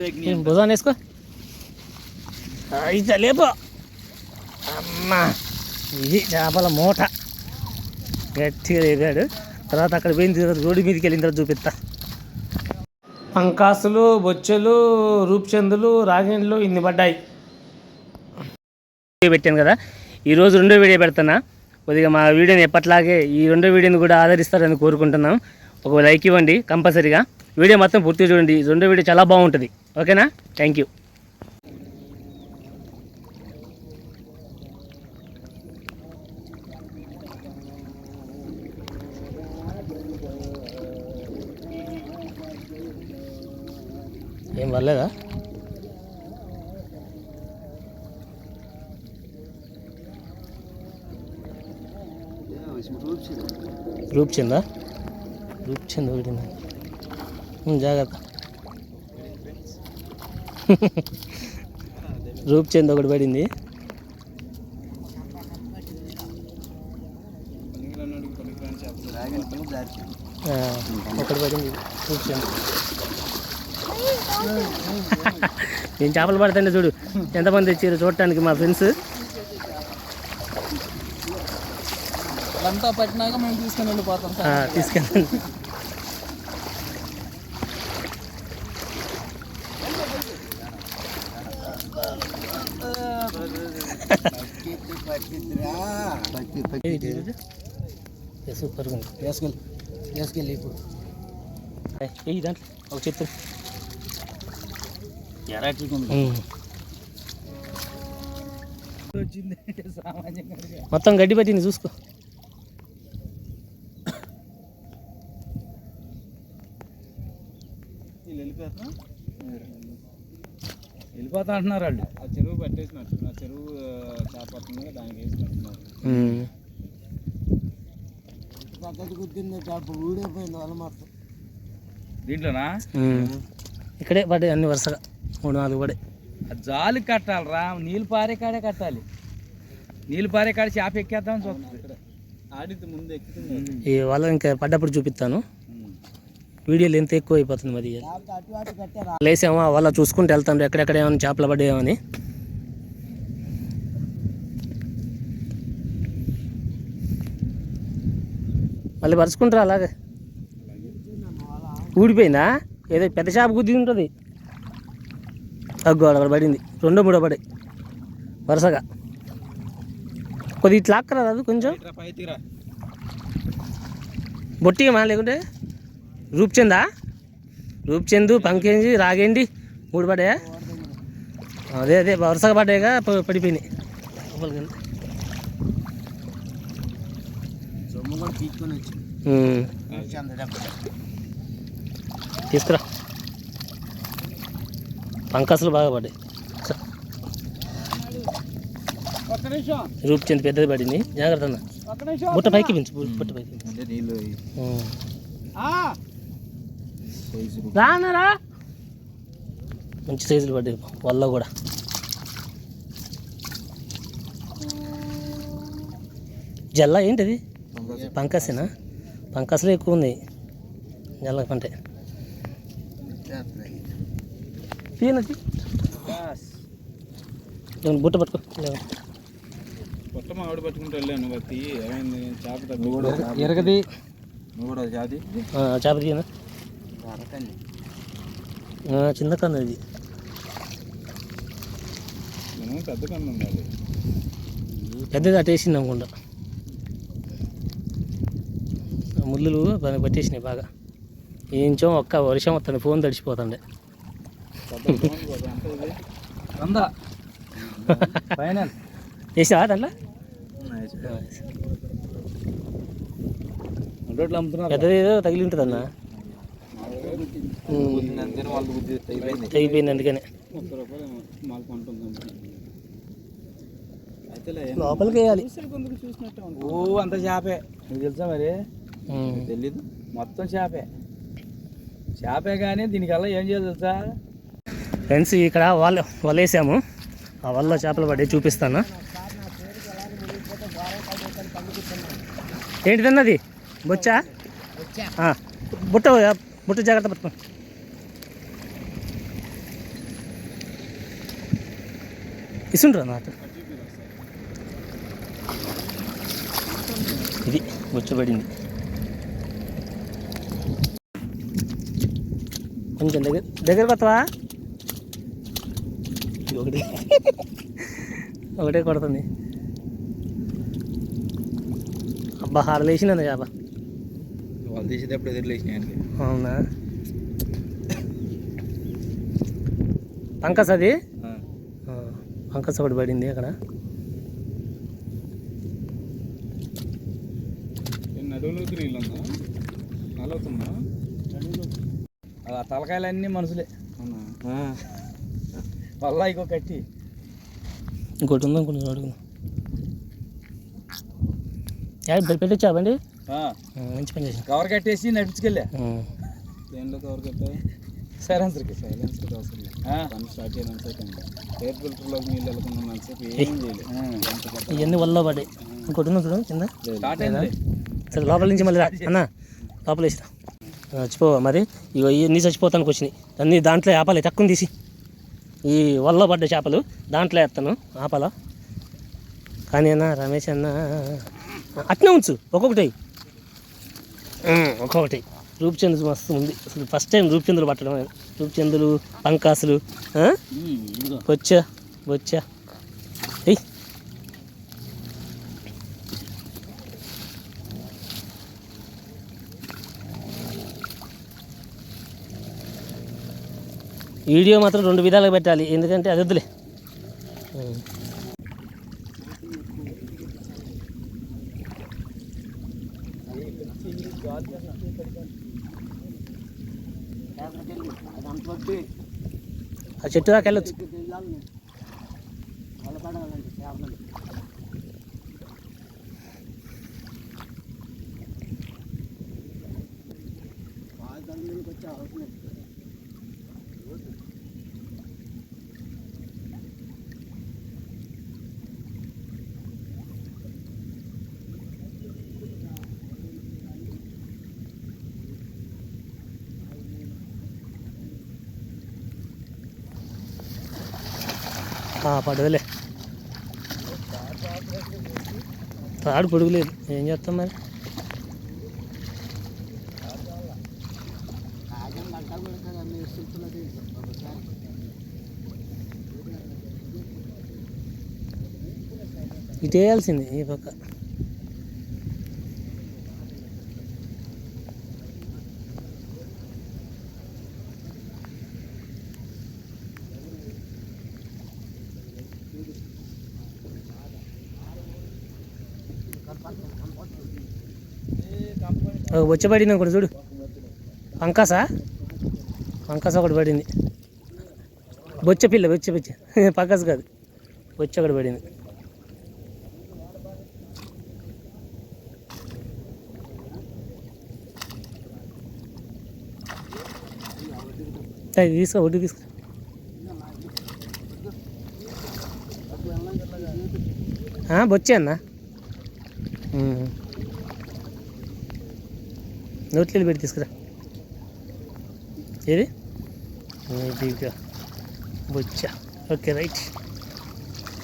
భుజాన్ని వేసుకో అయితే లేపో అమ్మా. ఇది చేపల మూట గట్టిగా లేపాడు. తర్వాత అక్కడ పోయిన తర్వాత రోడ్డు మీదకి వెళ్ళిన తర్వాత చూపిస్తా. పంకాసులు, బొచ్చెలు, రూప్చందులు, రాగిణులు ఇన్ని పడ్డాయి. పెట్టాను కదా, ఈరోజు రెండో వీడియో పెడుతున్నా. కొద్దిగా మా వీడియోని ఎప్పట్లాగే ఈ రెండో వీడియోని కూడా ఆదరిస్తారని కోరుకుంటున్నాం. ఒక లైక్ ఇవ్వండి కంపల్సరీగా. వీడియో మొత్తం పూర్తిగా చూడండి. రెండో వీడియో చాలా బాగుంటుంది. ఓకేనా? Thank you. ఏం పర్లేదా? రూప్చందా? రూప్చంద్ ఒకటి జాగ్రత్త. రూప్చంద్ ఒకటి పడింది. ఒకటి పడింది రూప్చంద్. నేను చేపలు పడతాండే చూడు ఎంతమంది తెచ్చారు చూడటానికి మా ఫ్రెండ్స్. అంతా పట్టినాక మేము తీసుకొని వెళ్ళిపోతాం. తీసుకెళ్ళండి. సూపర్గా ఉంది. వేసుకెళ్ళి ఇప్పుడు వెయ్యి దాంట్లో ఒక చెప్తా. మొత్తం గడ్డి పట్టింది చూసుకో. వెళ్ళిపోతా అంటున్నారు వాళ్ళు. ఆ చెరువు పట్టేసినట్టు, ఆ చెరువు చేపడుతుంది దానికి వేసినట్టున్నారు. పక్కకు గుద్దింది చేప ఊడిపోయింది వాళ్ళ మాత్రం. దీంట్లోనా? ఇక్కడే పడ్డాయి అన్ని వరుసగా 3-4 పడే. జాలి కట్టాలరా, నీళ్ళు పారే కాడే కట్టాలి. నీళ్ళు పారే కాడ చేప ఎక్కేద్దామని చూస్తుంది. ఆడితే ముందు ఎక్కుతుంది. ఈ వాళ్ళ ఇంకా పడ్డప్పుడు చూపిస్తాను. వీడియోలు ఎంత ఎక్కువ అయిపోతుంది మరి. లేసామా వాళ్ళ చూసుకుంటూ వెళ్తాను ఎక్కడెక్కడ ఏమైనా చేపలు పడ్డాయేమని. మళ్ళీ పరుచుకుంటారా అలాగే? ఊడిపోయిందా? ఏదో పెద్ద చేప గుద్ది ఉంటుంది. తగ్గు అక్కడ పడింది. 2-3 పడాయి వరుసగా. కొద్ది ఇట్లా ఆక్కరా రాదు కొంచెం బొట్టిగా మా. లేకుంటే రూప్చందా? రూప్చందు, పంకేంజి, రాగేండి 3 పడ్డాయా? అదే వరుసగా పడ్డాయిగా పడిపోయినాయి. తీసుకురా. పంకాసులు బాగా పడ్డాయి. రూప్చంద్ పెద్దది పడింది. జాగ్రత్త అన్న. బుట్ట పైకి పెంచు. బుట్ట పైకి రానరా. మంచి సైజులు పడ్డాయి వల్ల కూడా. జల్ల ఏంటిది? పంకాసేనా? పంకాసులో ఎక్కువ ఉంది జల్ల కంటే. తీయనది బుట్ట పట్టుకో. కొత్త మామిడి పట్టుకుంటూ వెళ్ళాను. బట్టి ఏమైంది? చేప ఎరగది. నువ్వు కూడా చేప తీయనా? చిన్న కన్ను ఇది. పెద్ద కన్ను ఉండాలి. పెద్దది అటేసింది అనుకుంటా. ముళ్ళులు పట్టేసినాయి బాగా. ఏంచో ఒక్క వర్షం వస్తుంది ఫోన్ తడిచిపోతుండే. ఫైనల్ వేసావా దాంట్లో? పెద్దది ఏదో తగిలి ఉంటుంది అన్న. తెగిపోయింది అందుకనే. లోపలికి వేయాలి. ఓ అంత చేపే. నీకు తెలుసా మరి? తెలీదు. మొత్తం చేపే. చేపే కానీ దీనికల్లా ఏం చేయాలి తెలుసా ఫ్రెండ్స్? ఇక్కడ వలేసాము. ఆ వల్ల చేపలు పడి చూపిస్తాను. ఏంటిదన్నది? బొచ్చా? బుట్ట జాగ్రత్త పట్టుకో. ఇస్తుండ్రా నాకు ఇది వచ్చబడింది కొంచెం దగ్గర కొత్తవా ఒకటి ఒకటే కొడుతుంది అబ్బా హార లేచింది చేప వాళ్ళు తీసేటప్పుడు ఎదురు లేచినాయి అవునా పంకస్ అది పంకస్ ఒకటి పడింది అక్కడ నడువులోకి నీళ్ళుందా నలుగుతుందా ఆ తలకాయలన్నీ మనుషులే వల్ల ఇంకో కట్టి ఇంకోటి ఉందా ఇంకొంచెం అడుగుందా పెట్టొచ్చాబండి మంచి పని చేసి కవర్ కట్టేసి నడిపించుకెళ్ళా దేనిలో కవర్ కట్టా సైలెన్సర్కి అవసరం పని స్టార్ట్ చేయడానికి ఎయిర్ ఫిల్టర్లోకి నీళ్ళు వెళ్ళకుండా ఏం చేయలేదు ఇవన్నీ వల్ల పడ్డాయి ఇంకోటి ఉన్నా చూడండి కింద స్టార్ట్ అయింది సరే లోపల నుంచి మళ్ళీ అన్న లోపల వేసిరా చచ్చిపోవా మరి ఇవి ఇవన్నీ చచ్చిపోతానికి వచ్చినాయి అన్నీ దాంట్లో ఆపాలి తక్కువ తీసి ఈ వల్ల పడ్డ చేపలు దాంట్లో వేస్తాను ఆపాల కానీ అన్న రమేష్ అన్న అట్నే ఉంచు ఒక్కొక్కటి రూపచంద్రు మస్తు ఉంది అసలు ఫస్ట్ టైం రూపచంద్రులు పట్టడం రూపచంద్రులు పంకాసులు బొచ్చా ఎయ్ వీడియో మాత్రం 2 విధాలుగా పెట్టాలి ఎందుకంటే అది వద్దులే ఆ చెట్టు దాకా వెళ్ళొచ్చు పడవలే తాడు పొడుగు లేదు ఏం చేస్తాం మరి ఇటు వేయాల్సింది ఈ పక్క వచ్చి పడింది ఒకటి చూడు పంకాస ఒకటి పడింది బొచ్చ పంకాస కాదు బొచ్చ ఒకటి పడింది తీసుకో ఒకటి తీసుకో బొచ్చే అన్న నోట్లో పెట్టి తీసుకురా ఏది బొచ్చా ఓకే రైట్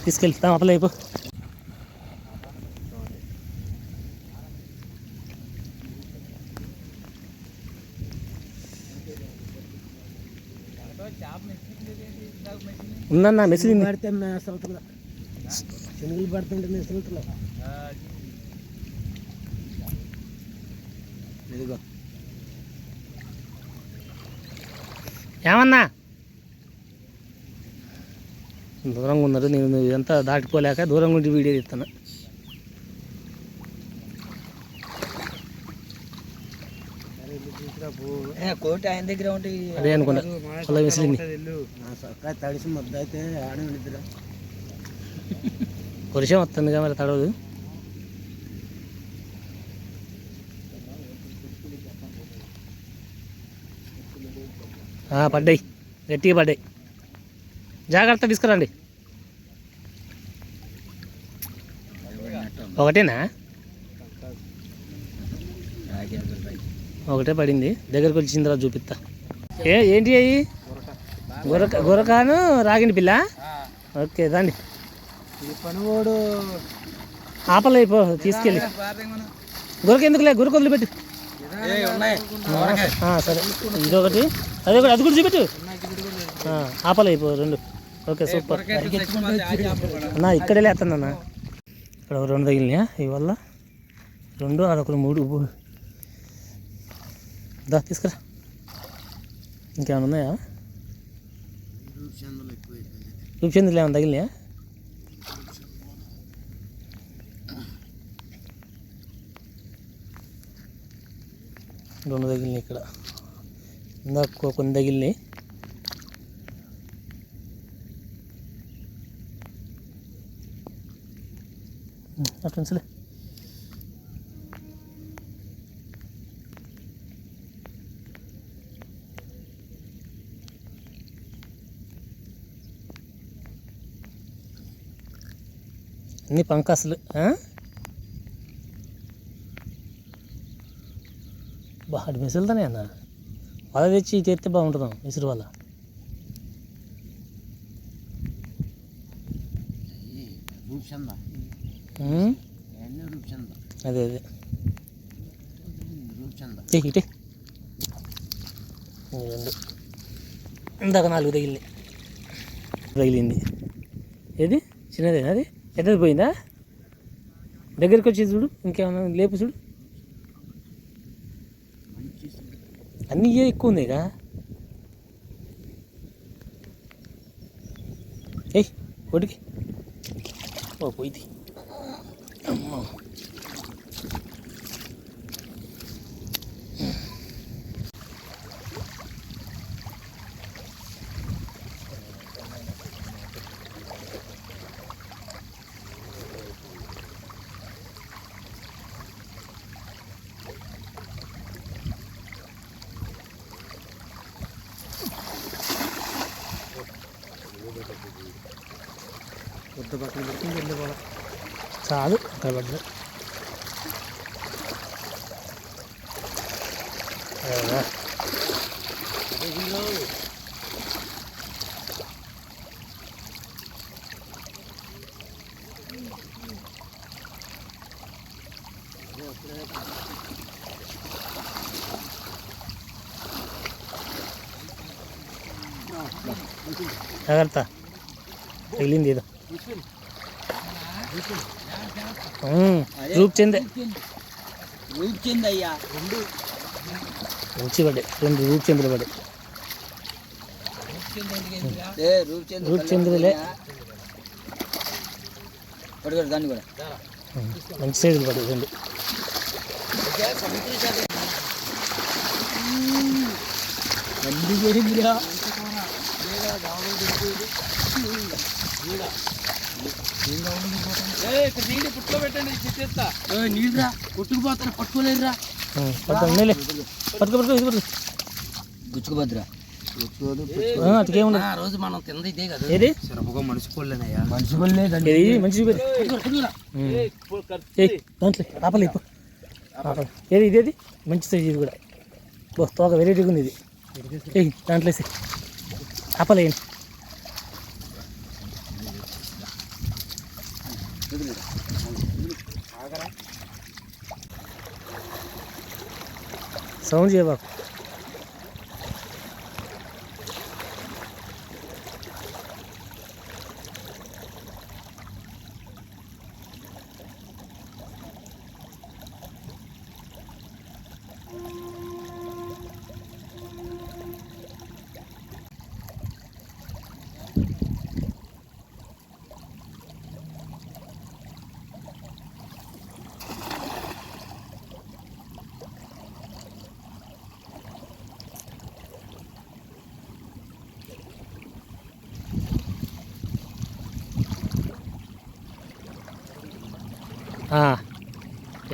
తీసుకెళ్తాం అప్పలే అయిపో ఉందన్న మెసేజ్ పడితే శనగలు పడుతుంటే మెసేజ్లో ఇదిగో ఏమన్నా దూరంగా ఉన్నారు నేను ఇదంతా దాటిపోలేక దూరంగా ఉండి వీడియో తీస్తాను కోటి ఆయన దగ్గర ఉంటే అదే అనుకున్నా అలా విసిలింది తడిసి ముద్ద అయితే ఆడ వెళ్ళిద్దిరా వర్షం వస్తుందిగా మరి తడవదు పడ్డాయి గట్టిగా పడ్డాయి జాగ్రత్త తీసుకురండి ఒకటేనా ఒకటే పడింది దగ్గరకు వచ్చిన తర్వాత చూపిస్తా ఏంటి అయ్యి గురకాను రాగిన పిల్ల ఓకే రండి ఈ పనివాడు ఆపలేపో తీసుకెళ్ళి గురకెందుకులే గురక వదిలిపెట్టు. సరే ఇదొకటి అదొకటి అది కూడా చూపెట్టు. ఆపలేపో రెండు. ఓకే సూపర్ అన్నా. ఇక్కడే లేస్తుందన్నా. ఇక్కడ ఒక 2 తగిలినాయా ఇవల్ల 2 అదొకటి 3. దా తీసుకురా. ఇంకేమైనా ఉన్నాయా? రూపచంద్రులు ఏమైనా తగిలినాయా? రెండు తగిలినాయి ఇక్కడ. ఇందాక కొన్ని తగిలినాయి. అట్లా అన్ని పంకాసులు. బాగా మిసులుతానే అన్న. వల తెచ్చి తెస్తే బాగుంటుందాం విసురు వల్ల. అదే అదే ఇటే 2 ఇందాక 4 తగిలింది. ఏది చిన్నదేనా? అది పెద్దది పోయిందా? దగ్గరికి వచ్చి చూడు. ఇంకేమన్నా లేపు చూడు. అన్నీ ఎక్కువ ఉందిగా. ఏయ్ కొడుకి పోయింది. అమ్మో కొత్త పక్కన పెట్టుకుని వెళ్ళిపోవాలి. చాలు అక్కడ పడ్డా. జాగ్రత్త తగిలింది ఏదో. రూపచంద్ అయ్యా. మంచి పడ్డాయి 2 రూపచంద్రులు పడ్డాయి. రూపచంద్రులే దాన్ని కూడా మంచి సైజులు పడ్డాయి 2. నీళ్ళరా కొట్టుకుపోతాను. పట్టుకోలేదురా. గుచ్చుకుపోద్దురా. అటుకేముండదు. రోజు మనం తింది ఇదే కదా. ఏది మనిషి పొల్లేనయ్యా. మనిషి పొల్లేదండి. మంచి దాంట్లో ఆపలే. ఏది ఇదేది మంచి సైజు. ఇది కూడా తోక వెరైటీగా ఉంది. ఇది దాంట్లో వేసి ఆపలేయండి. సౌండ్ చేయబాకు.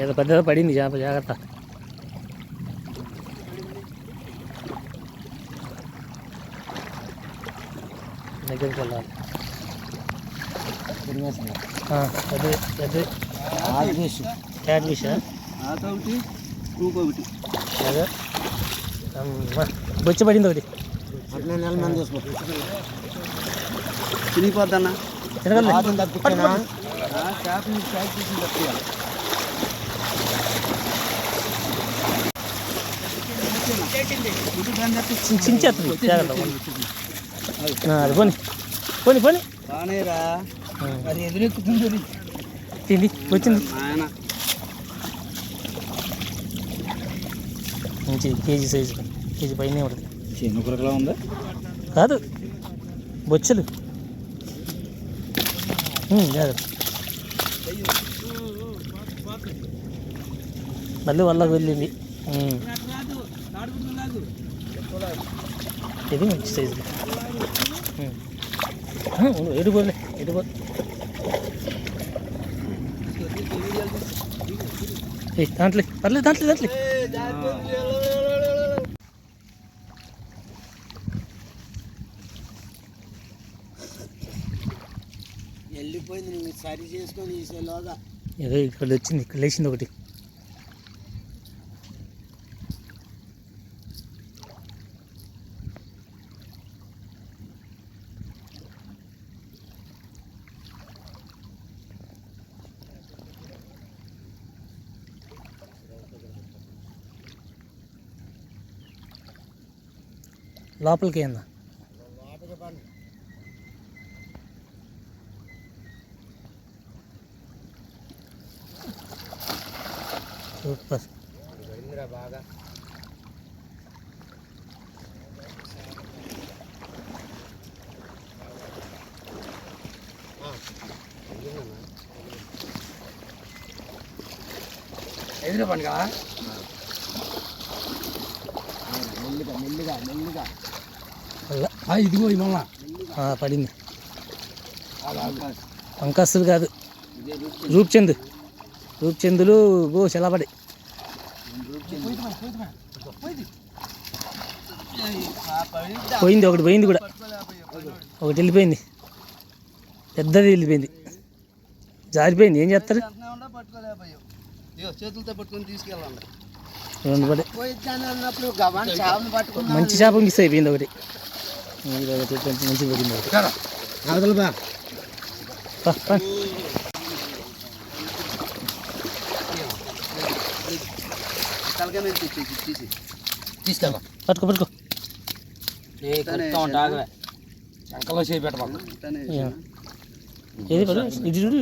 ఏదో పెద్దగా పడింది చేప. జాగ్రత్త. దగ్గరికి వెళ్ళాలి. క్యాట్ ఫిషా? అదే బొచ్చి పడింది ఒకటి. చినిగిపోద్దన్నా. తినగలే చించేస్తుంది జాగ్రత్త అది పోని పోని పోని అది ఎదురెక్కుతుంది తింది వచ్చింది మంచి కేజీ సైజు కేజీ పైన ఉంటుంది చిన్న కురకలా ఉందా కాదు బొచ్చులు జాగ్రత్త మళ్ళీ వాళ్ళకి వెళ్ళింది ఇది మంచి సైజు ఎడుకోలే ఎడుకో దాంట్లో పర్లేదు దాంట్లో దాంట్లో వెళ్ళిపోయింది నువ్వు సరి చేసుకొని ఈసేలోగా ఏదో ఇక్కడ వచ్చింది ఇక్కడ లేచింది ఒకటి లోపలికి ఏందా సూపర్ బాగా ఎదురు పండుగ మెల్లిగా మెల్లిగా మెల్లిగా ఇదిగో ఇవ్వాల పడింది పంకస్తులు కాదు రూప్చంద్ రూప్చందులు గో చెలబడి పోయింది ఒకటి పోయింది కూడా ఒకటి వెళ్ళిపోయింది పెద్దది వెళ్ళిపోయింది జారిపోయింది ఏం చేస్తారు చేతులతో పట్టుకొని తీసుకెళ్ళాలి రెండు పడి అన్నప్పుడు మంచి చేప మిస్ అయిపోయింది ఒకటి మంచి పడింది ఒకటి తీసుకెళ్ళా పట్టుకో పట్టుకో శంకలో చేయి పెట్టమాకు ఏది పడు ఇది చూడు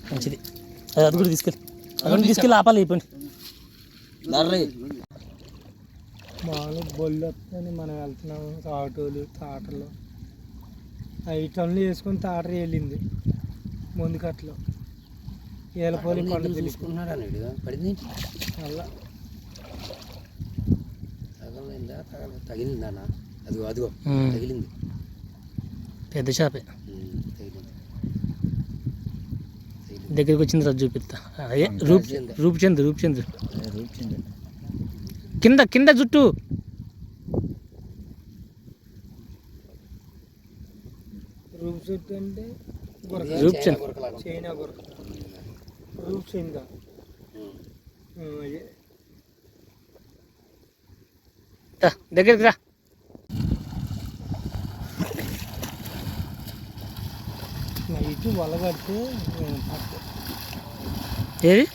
మంచిది అది కూడా తీసుకెళ్ళి అది తీసుకెళ్ళి ఆపాలి అయిపోయింది మామూలు బొల్లు వస్తుందని మనం వెళ్తున్నాం ఆటోలు తాటలు ఐటన్లు వేసుకొని తాటరు వెళ్ళింది ముందు కట్టలో ఏలపోలి పండు తీసుకున్నాడు అన్నాడు పడింది అలా తగలిందా తగిలిందా అదిగో అదిగో తగిలింది పెద్ద చేపే తగిలింది దగ్గరికి వచ్చింది రోజు చూపిస్తా అదే రూప్చంద్ రూప్చంద్ కింద కింద జుట్టు రూప్ చెట్టు అంటే రూప్చంద్ చైనా గురక రూప్ చైనా దగ్గరికి రా నైట్ వల కడితే ఏది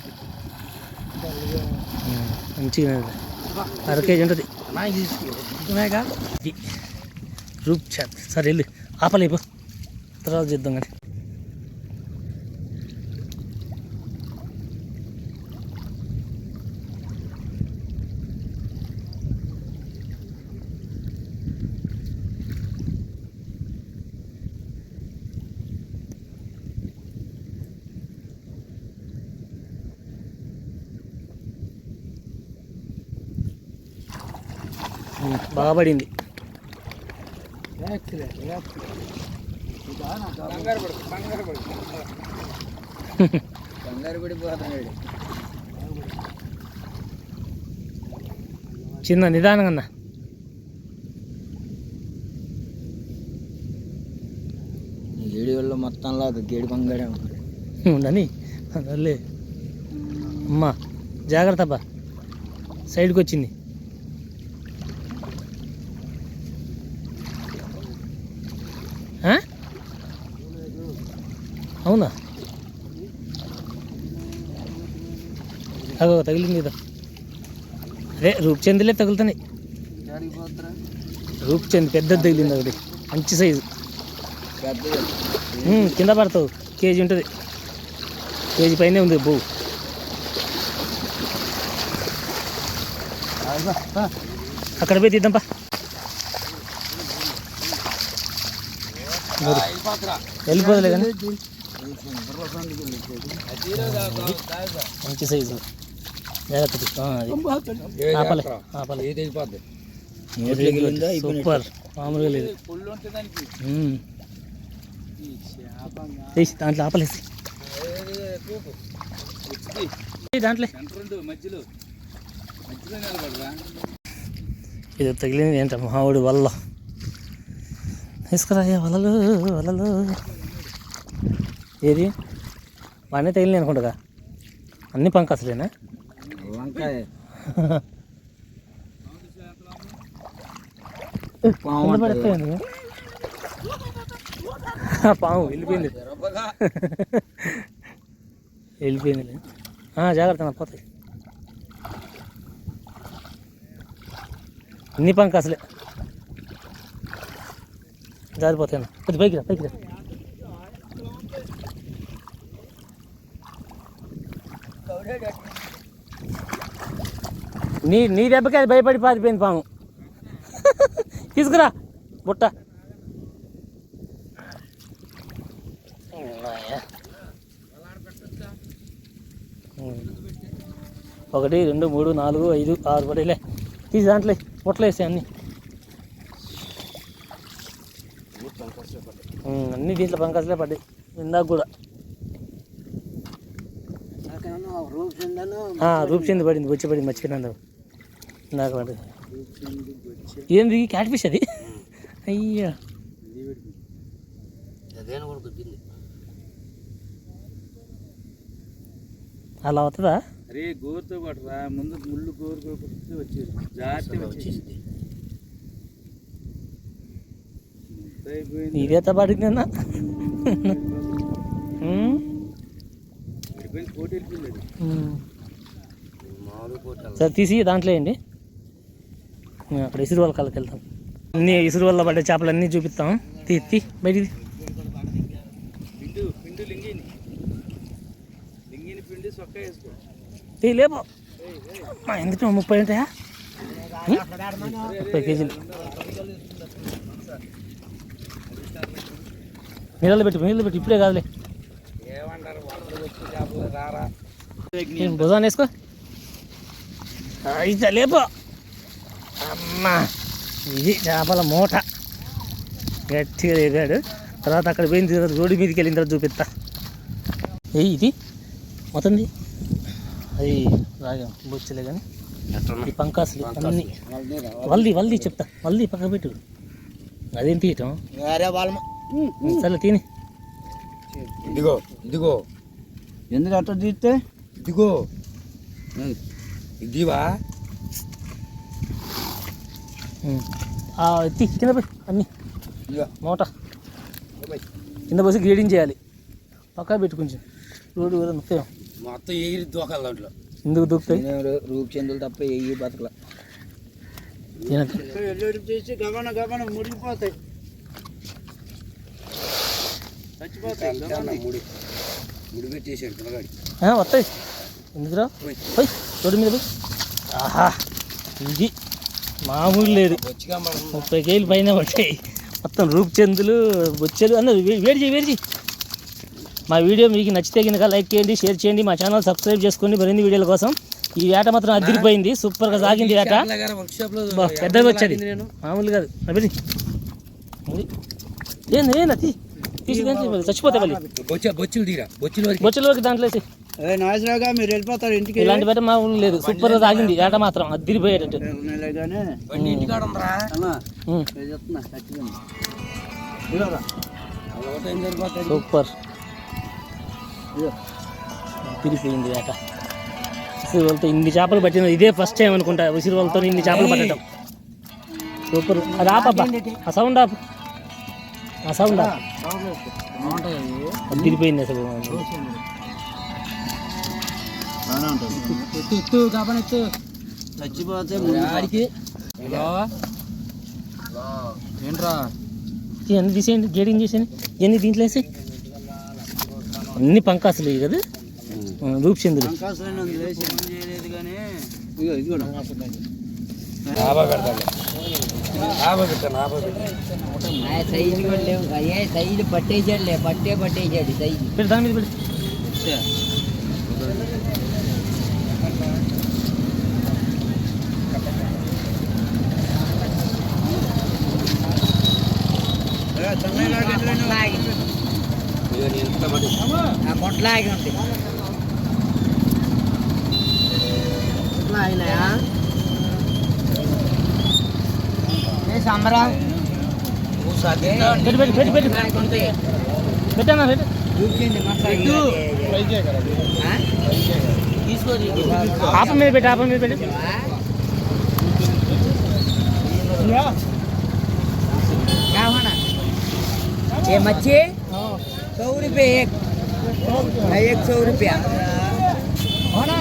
మంచిగా అర కేజీ ఉంటుంది రూప్ చాట్ సరే వెళ్ళి ఆపలేపు తర్వాత చేద్దాం కానీ బాగా పడింది కంగారు పడిపోతున్నాడు చిన్న నిదానంగా అన్న వీడియోలో మొత్తంలో గేడి బంగాడే ఉంటుంది ఉండని అదే అమ్మా జాగ్రత్త అబ్బా సైడ్కి వచ్చింది అవునా అగో తగిలింది ఇదో అదే రూప్చందులే తగులుతున్నాయి. రూప్చంద్ పెద్దది తగిలింది ఒకటి మంచి సైజు. కింద పడతావు, కేజీ ఉంటుంది, కేజీ పైనే ఉంది బో. అక్కడ పోయి తీద్దాంపా. వెళ్ళిపోదులే కానీ మంచి సైజు. జాగ్రత్త ఆపలే ఆపలే. సూపర్, మామూలుగా లేదు. దాంట్లో ఆపలేసి దాంట్లో ఇది తగిలింది ఏంట మామిడి వల్ల. తీసుకురాయ్యా వలలు వలలు. ఏది బాగానే తగిలినాయి అనుకుంటా, అన్ని పంకాసులేనా? పడిపోయింది పాము, వెళ్ళిపోయింది వెళ్ళిపోయింది. జాగ్రత్త పోతాయి, అన్ని పంకాసులే జారిపోతాయి. కొద్ది పైకి రా, పైకి రా. నీ దెబ్బకి అది భయపడి పారిపోయింది పాము. తీసుకురా బుట్ట. ఒకటి, 2, 3, 4, 5, 6 పడేలే. తీసి దాంట్లో బుట్టలు వేసాయి అన్నీ. అన్నీ దీంట్లో పంకాసులే పడ్డాయి ఇందాక కూడా. రూప్చంద్ పడింది, బొచ్చి పడింది, మర్చిపోయినా ఇందాక పడింది. ఏంది క్యాట్ ఫిష్ అది? అయ్యా అలా అవుతుందా? అరే గోరుతో పడరా, ముందు ముళ్ళు గోరు వచ్చేది, జాగ్రత్త వచ్చేసింది. ఇదేత పడింది అన్న. సరే తీసి దాంట్లో వేయండి. అక్కడ ఇసురు వాళ్ళ కళ్ళకి వెళ్తాం. అన్నీ ఇసురు వల్ల పడ్డ చేపలు అన్నీ చూపిస్తాం. తీ బయటిది. లేపో ఎందుకు 30 ఉంటాయా? 30 కేజీలు. నీళ్ళు పెట్టి ఇప్పుడే కాదులే. భుజాన్ని వేసుకో. అయితే లేపో. అమ్మా ఇది చేపల మూట గట్టిగా ఎగాడు. తర్వాత అక్కడ పోయిన తర్వాత రోడ్డు మీదకి వెళ్ళిన తర్వాత చూపిస్తా. ఇది మొత్తం అది రాగా బొచ్చలే కానీ ఈ పంకాసులు అన్నీ వల్ది చెప్తా. వల్ది పక్క పెట్టు. అదేం తీయటం సరే తిని. ఇదిగో ఎందుకు అట్లా తీస్తే ఇదిగో ఇదివా ఎత్తి కింద పోయి అన్నీ మూట కింద పోసి గ్రేడింగ్ చేయాలి. పక్కా పెట్టు కొంచెం. రోడ్డు కూడా నొక్కాం మొత్తం ఎగిరి దూకాలి దాంట్లో. ఎందుకు దూకుతాయి? రూప్చందులు తప్ప ఎగిరి బతకల చేసి గమన గమన ముడిపోతాయి, ముడి పెట్టేసాడు పిల్లగాడి. వస్తాయి ఎందుకురా పోయి రోడ్డు మీద పోయి. ఆహా ఇది మామూలు లేదు. 30 కేజీలు పైన పట్టాయి మొత్తం. రూప్చందులు బొచ్చెలు అన్నది. వేడి చేయి. మా వీడియో మీకు నచ్చితే కనుక లైక్ చేయండి, షేర్ చేయండి, మా ఛానల్ సబ్స్క్రైబ్ చేసుకోండి మరిన్ని వీడియోల కోసం. ఈ వేట మాత్రం అదిరిపోయింది, సూపర్గా సాగింది వేట. పెద్దగా వచ్చేది మామూలు కాదు. ఏంది తీసి చచ్చిపోతాయి మళ్ళీ బొచ్చులోకి దాంట్లో వేసి. మీరు వెళ్ళిపోతారు ఇంటికి. ఇలాంటి వేట మామూలు లేదు, సూపర్గా సాగింది వేట మాత్రం అదిరిపోయేటట్టు. సూపర్ తిరిగిపోయింది వేట. ఉసిరి వాళ్ళతో ఇన్ని చేపలు పట్టిన ఇదే ఫస్ట్ టైం అనుకుంటా. ఉసిరి వాళ్ళతో ఇన్ని చేపలు పట్టడం సూపర్. అది ఆపబ్బా, ఆ సౌండ్ ఆపు. ఆ సౌండ్ బాగుంటాయి అవి. తిరిగిపోయింది అసలు బాగానే ఉంటుంది. ఎత్తు ఎత్తు కాపని ఎత్తు చచ్చిపోతే ఆడికి. హలో ఏంట్రా ఇవన్నీ తీసేయండి, గేడింగ్ చేసేయండి, ఇవన్నీ దీంట్లో వేసి అన్ని పంకాసులు ఇవి కదా, రూప్చంద్రులు. చేయలేదు కానీ సైజు కూడా లేవు ఏ సైజు పట్టేసాడులే పట్టేసాడు సైజు పెట్టి దాని మీద పెట్టి మొట్లాగి ఉంది ఆగినాయా సంబరా పెట్టి పెట్టి పెట్టి పెట్టి పెట్టానా పెట్టి ఆపం మీద పెట్టి ఆపం మీద పెట్టి ये मच्छी 100 रुपये एक 100 रुपया होना